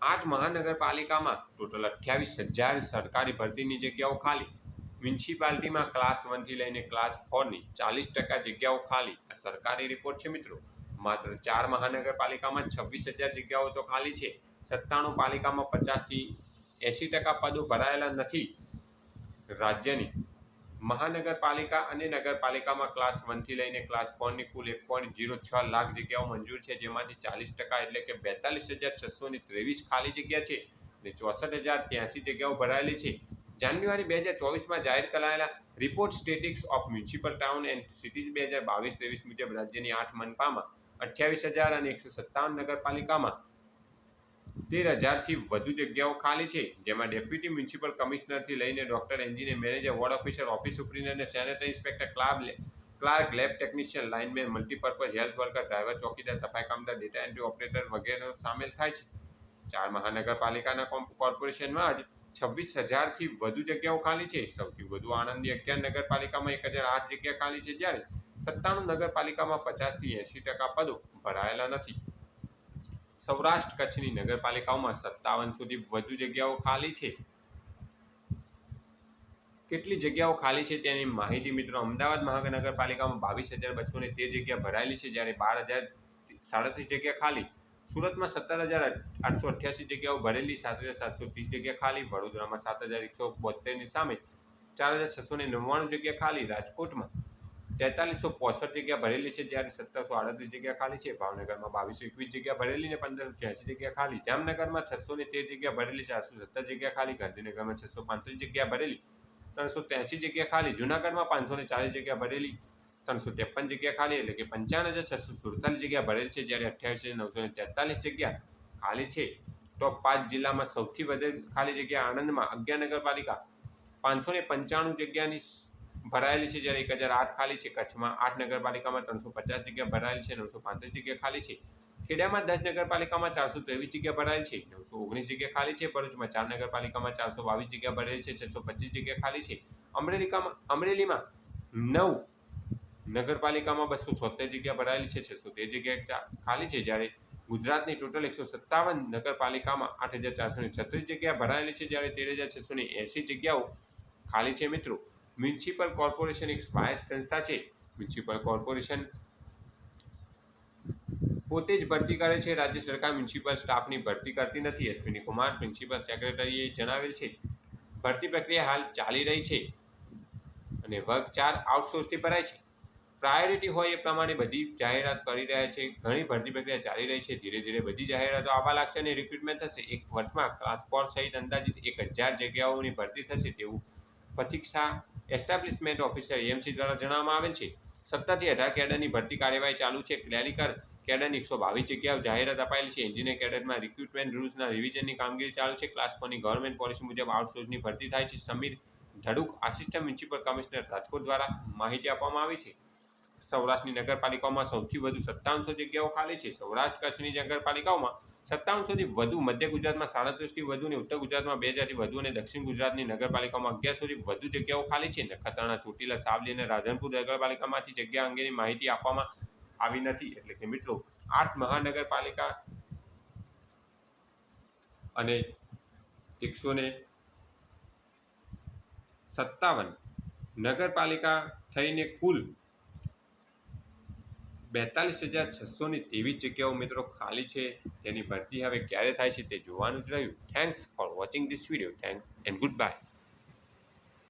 8 મહાનગરપાલિકામાં ટોટલ 28,000 સરકારી ભરતીની જગ્યાઓ ખાલી. મ્યુનિસિપાલિટીમાં ક્લાસ 1 થી લઈને ક્લાસ 4 ની 40% જગ્યાઓ ખાલી. આ સરકારી રિપોર્ટ છે મિત્રો. માત્ર 4 મહાનગરપાલિકામાં 26,000 જગ્યાઓ તો ખાલી છે. 97 પાલિકામાં 50 થી 80% પદો ભરાયેલા નથી. રાજ્યની મહાનગરપાલિકા અને નગરપાલિકામાં ક્લાસ 1 થી લઈને ક્લાસ 4 ની કુલ 1.06 લાખ જગ્યાઓ મંજૂર છે, જેમાંથી 40% એટલે કે 42,623 ખાલી જગ્યા છે અને 64,083 જગ્યાઓ ભરાયેલી છે. જાન્યુઆરી 2024માં જાહેર કરાયેલા report statistics of municipal town and cities 2022-23 મુજબ રાજ્યની 8 મનપામાં 28,000 અને 157 નગરપાલિકામાં 13,000થી વધુ જગ્યાઓ ખાલી છે, જેમાં ડેપ્યુટી મ્યુનિસિપલ કમિશનરથી લઈને doctor, engineer, manager, ward officer, office superintendent, sanitary inspector, clerk, lab technician, lineman, multipurpose health worker, driver, ચોકીદાર, સફાઈ કામદાર, ડેટા એન્ટ્રી ઓપરેટર વગેરે સામેલ થાય છે. 4 મહાનગરપાલિકાના કોર્પોરેશનમાં જ 26,000થી વધુ જગ્યાઓ ખાલી છે. સૌથી વધુ આણંદની 11 નગરપાલિકામાં 1,008 જગ્યા ખાલી છે, જ્યારે 97 નગરપાલિકામાં 50 થી 80% પદો ભરાયેલા નથી. સૌરાષ્ટ્ર કચ્છની નગરપાલિકાઓમાં 57 સુધી વધુ જગ્યાઓ ખાલી છે. કેટલી જગ્યાઓ ખાલી છે તેની માહિતી મિત્રો. અમદાવાદ મહાનગરપાલિકામાં 22,213 જગ્યા ભરાયેલી છે, જ્યારે 12,037 જગ્યા ખાલી. સુરતમાં 17,888 જગ્યાઓ ભરેલી, 7,730 જગ્યા ખાલી. વડોદરામાં 7,172ની સામે 4,699 જગ્યા ખાલી. રાજકોટમાં 4365 જગ્યા ભરેલી છે, જ્યારે 1,738 જગ્યા ખાલી છે. ભાવનગરમાં 2,221 જગ્યા ભરેલી ને 1,586 જગ્યા ખાલી. જામનગરમાં 613 જગ્યા ભરેલી, 417 જગ્યા ખાલી. ગાંધીનગરમાં 635 જગ્યા ભરેલી, 383 જગ્યા ખાલી. જૂનાગઢમાં 540 જગ્યા ભરેલી, 353 જગ્યા ખાલી, એટલે કે 55,647 જગ્યા ભરેલ છે, જ્યારે 28,943 જગ્યા ખાલી છે. ટોપ 5 જિલ્લામાં સૌથી વધુ ખાલી જગ્યા આણંદમાં 11 નગરપાલિકા 595 જગ્યાની ભરાયેલી છે, જ્યારે 1,008 ખાલી છે. કચ્છમાં 8 નગરપાલિકામાં 350 જગ્યા ભરાયેલી છે, 935 જગ્યા ખાલી છે. ખેડામાં 10 નગરપાલિકામાં 423 જગ્યા ભરાયેલી છે, 919 જગ્યા ખાલી છે. ભરૂચમાં 4 નગરપાલિકામાં 422 જગ્યા ભરેલી છે, 625 જગ્યા ખાલી છે. અમરેલીમાં 9 નગરપાલિકામાં 276 જગ્યા ભરાયેલી છે, 613 જગ્યા ખાલી છે, જ્યારે ગુજરાતની ટોટલ 157 નગરપાલિકામાં 8,436 જગ્યા ભરાયેલી છે, જ્યારે 13,680 જગ્યાઓ ખાલી છે મિત્રો. મ્યુનિસિપલ કોર્પોરેશન એક સ્વાયત્ત સંસ્થા છે. મ્યુનિસિપલ કોર્પોરેશન પોતે જ ભરતી કરે છે. રાજ્ય સરકાર મ્યુનિસિપલ સ્ટાફની ભરતી કરતી નથી. અશ્વિની કુમાર, પ્રિન્સિપલ સેક્રેટરીએ જણાવેલ છે. ભરતી પ્રક્રિયા હાલ ચાલી રહી છે અને વર્ગ 4 આઉટસોર્સથી ભરાય છે. પ્રાયોરિટી હોય એ પ્રમાણે બધી જાહેરાત કરી રહ્યા છે. ઘણી ભરતી પ્રક્રિયા ચાલી રહી છે. ધીરે ધીરે બધી જાહેરાતો આવવા લાગશે અને રિક્રુટમેન્ટ થશે. એક વર્ષમાં ક્લાસ 4 સહિત અંદાજિત 1,000 જગ્યાઓની ભરતી થશે તેવું પ્રતીક્ષા એસ્ટાબ્લિશમેન્ટ ઓફિસર એએમસી દ્વારા જણાવવામાં આવેલ છે. 17 થી 18 કેડરની ભરતી કાર્યવાહી ચાલુ છે. ક્લેરિકલ કેડરની 122 જગ્યાઓ જાહેરાત અપાયેલી છે. એન્જિનિયર કેડરમાં રિક્રુટમેન્ટ રૂલ્સના રિવિઝનની કામગીરી ચાલુ છે. ક્લાસ 4ની ગવર્મેન્ટ પોલિસી મુજબ આઉટસોર્સની ભરતી થાય છે. Samir Dhaduk, assistant municipal commissioner, Rajkot દ્વારા માહિતી આપવામાં આવી છે. સૌરાષ્ટ્રની નગરપાલિકાઓમાં સૌથી વધુ 5700 જગ્યાઓ ખાલી છે. સૌરાષ્ટ્ર કચ્છની નગરપાલિકાઓમાં 5700થી વધુ, મધ્ય ગુજરાતમાં 37થી વધુ અને ઉત્તર ગુજરાતમાં 2,000થી વધુ અને દક્ષિણ ગુજરાતની નગરપાલિકાઓમાં 1100થી વધુ જગ્યાઓ ખાલી છે. નખત્રાણા, ચોટીલા, સાવલી અને રાધનપુર નગરપાલિકામાંથી જગ્યા અંગેની માહિતી આપવામાં આવી નથી. એટલે કે મિત્રો 8 મહાનગરપાલિકા અને 157 નગરપાલિકા થઈને કુલ 42,623 જગ્યાઓ મિત્રો ખાલી છે. તેની ભરતી હવે ક્યારે થાય છે તે જોવાનું જ રહ્યું. Thanks for watching this video. Thanks and good bye.